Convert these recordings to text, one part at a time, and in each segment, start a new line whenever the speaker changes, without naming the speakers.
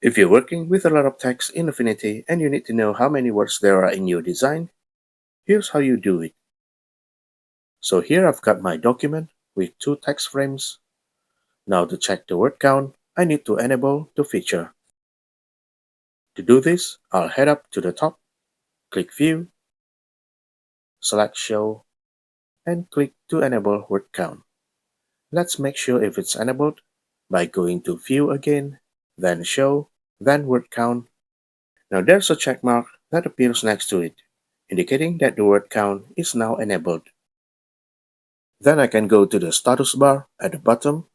If you're working with a lot of text in Affinity and you need to know how many words there are in your design, here's how you do it. So here I've got my document with 2 text frames. Now to check the word count, I need to enable the feature. To do this, I'll head up to the top, click View, select Show, and click to enable word count. Let's make sure if it's enabled by going to View again, then Show, then word count. Now there's a check mark that appears next to it, indicating that the word count is now enabled. Then I can go to the status bar at the bottom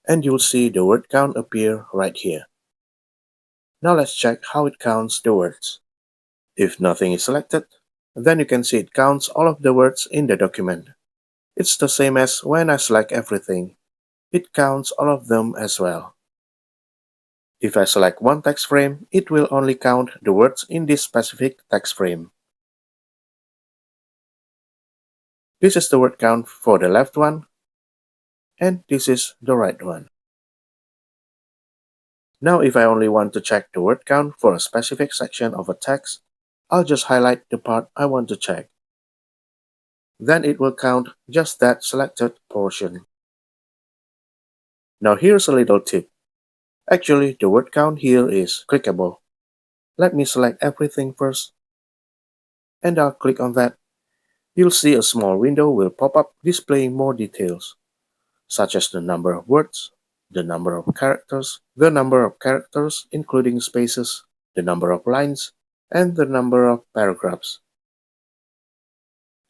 and you'll see the word count appear right here. Now let's check how it counts the words. If nothing is selected, then you can see it counts all of the words in the document. It's the same as when I select everything. It counts all of them as well. If I select one text frame, it will only count the words in this specific text frame. This is the word count for the left one, and this is the right one. Now if I only want to check the word count for a specific section of a text, I'll just highlight the part I want to check. Then it will count just that selected portion. Now here's a little tip. Actually, the word count here is clickable. Let me select everything first, and I'll click on that. You'll see a small window will pop up displaying more details, such as the number of words, the number of characters including spaces, the number of lines, and the number of paragraphs.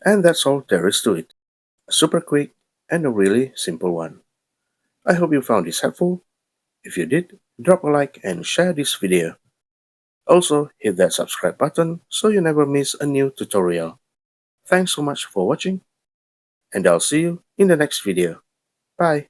And that's all there is to it. A super quick and a really simple one. I hope you found this helpful. If you did, drop a like and share this video. Also, hit that subscribe button so you never miss a new tutorial. Thanks so much for watching, and I'll see you in the next video. Bye!